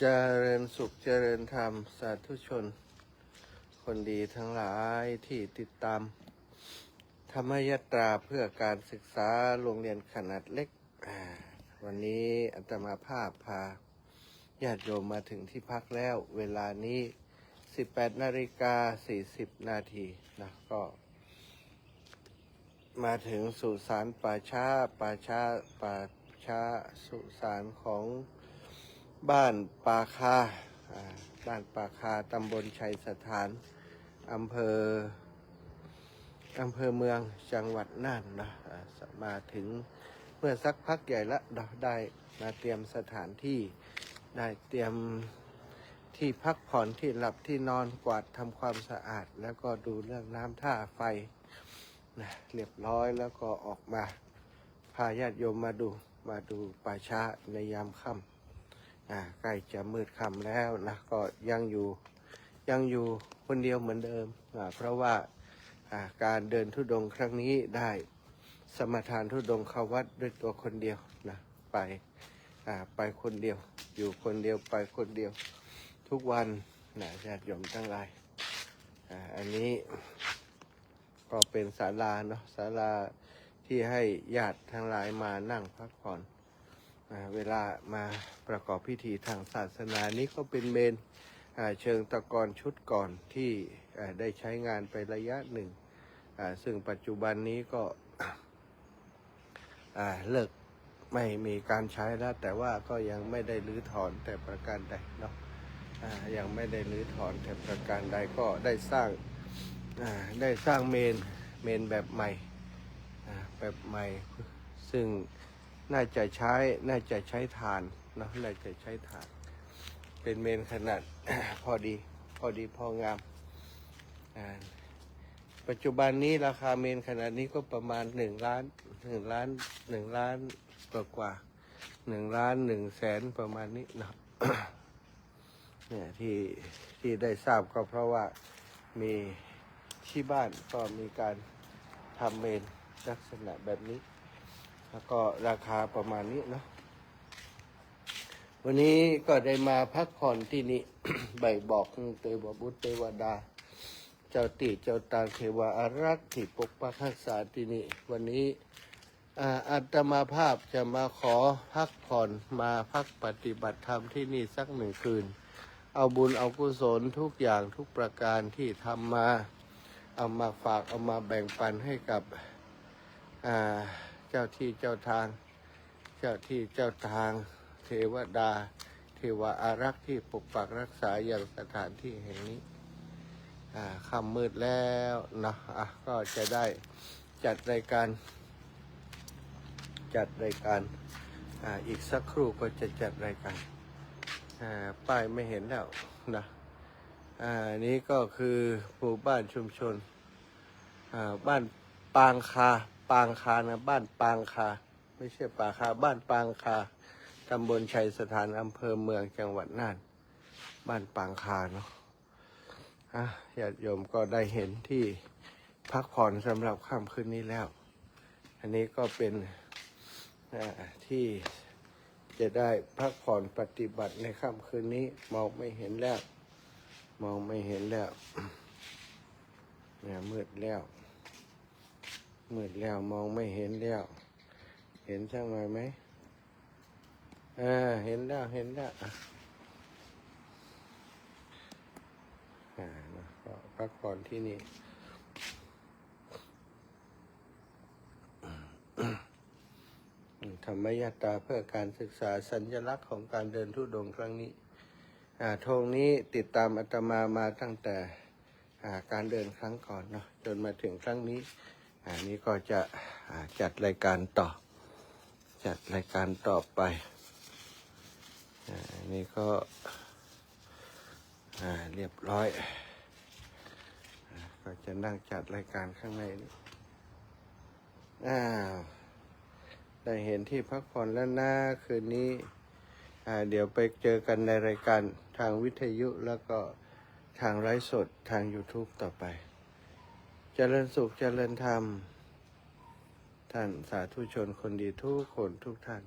เจริญสุขเจริญธรรมสาธุชนคนดีทั้งหลายที่ติดตามธรรมยตราเพื่อการศึกษาโรงเรียนขนาดเล็กวันนี้อาตมาภาพพาญาติโยมมาถึงที่พักแล้วเวลานี้ 18:40 นาทีนะก็มาถึงสุสานป่าช้าสุสานของบ้านป่าคาตำบลชัยสถานอำเภอเมืองจังหวัดน่านนะมาถึงเมื่อสักพักใหญ่ละได้มาเตรียมสถานที่ได้เตรียมที่พักผ่อนที่หลับที่นอนกวาดทำความสะอาดแล้วก็ดูเรื่องน้ำท่าไฟนะเรียบร้อยแล้วก็ออกมาพาญาติโยมมาดูป่าช้าในยามค่ำใกล้จะมืดค่ำแล้วนะก็ยังอยู่คนเดียวเหมือนเดิมเพราะว่าการเดินธุดงค์ครั้งนี้ได้สมทานธุดงค์เข้าวัดด้วยตัวคนเดียวนะไปคนเดียวอยู่คนเดียวไปคนเดียวทุกวันนะญาติโยมทั้งหลายอันนี้ก็เป็นศาลาเนาะศาลาที่ให้ญาติทั้งหลายมานั่งพักผ่อนเวลามาประกอบพิธีทางศาสนานี้ก็เป็นเมนเชิงตะกอนชุดก่อนที่ได้ใช้งานไประยะหนึ่งซึ่งปัจจุบันนี้ก็เลิกไม่มีการใช้แล้วแต่ว่าก็ยังไม่ได้รื้อถอนแต่ประการใดเนาะยังไม่ได้รื้อถอนแต่ประการใดก็ได้สร้างเมนแบบใหม่ซึ่งน่าจะใช้ถ่านเนาะน่าจะใช้ถ่านเป็นเมนขนาด พอดีพองามปัจจุบันนี้ราคาเมนขนาดนี้ก็ประมาณ1 ล้านกว่า1 ล้าน1 แสนประมาณนี้นะ เนี่ยที่ได้ทราบก็เพราะว่ามีที่บ้านก็มีการทำเมนลักษณะแบบนี้แล้วก็ราคาประมาณนี้เนาะวันนี้ก็ได้มาพักผ่อนที่นี่ ใบบอกเทวบุตรเทวดาเจ้าติเจ้าตาเทวาอารักษ์ที่ปกปักรักษาที่นี่วันนี้อาตมาภาพจะมาขอพักผ่อนมาพักปฏิบัติธรรมที่นี่สัก1 คืนเอาบุญเอากุศลทุกอย่างทุกประการที่ทำมาเอามาฝากเอามาแบ่งปันให้กับเจ้าที่เจ้าทางเทวดาเทวาอารักษ์ที่ปกปักรักษาอย่างสถานที่แห่งนี้ค่ำมืดแล้วนะก็จะได้จัดรายการอีกสักครู่ก็จะจัดรายการป้ายไม่เห็นแล้วนะนี้ก็คือหมู่บ้านชุมชนบ้านปางคานะบ้านปางคาไม่ใช่ป่าคาบ้านปางคาตำบลชัยสถานอำเภอเมืองจังหวัดน่านบ้านปางคาเนาะญาติโยมก็ได้เห็นที่พักผ่อนสำหรับค่ำคืนนี้แล้วอันนี้ก็เป็นที่จะได้พักผ่อนปฏิบัติในค่ำคืนนี้มองไม่เห็นแล้วเนี่ยมืดแล้วมองไม่เห็นแล้วเห็นช่างหน่อยไหมเห็นแล้วก็พักผ่อนที่นี่ธรรมยตราเพื่อการศึกษาสัญลักษณ์ของการเดินธุดงค์ครั้งนี้ธงนี้ติดตามอาตมาตั้งแต่การเดินครั้งก่อนเนาะจนมาถึงครั้งนี้นี้ก็จะจัดรายการต่อไปนี่ก็เรียบร้อยก็จะนั่งจัดรายการข้างในนี้ได้เห็นที่พักผ่อนแล้วนะคืนนี้เดี๋ยวไปเจอกันในรายการทางวิทยุแล้วก็ทางไลฟ์สดทาง YouTube ต่อไปเจริญสุขเจริญธรรมท่านสาธุชนคนดีทุกคนทุกท่าน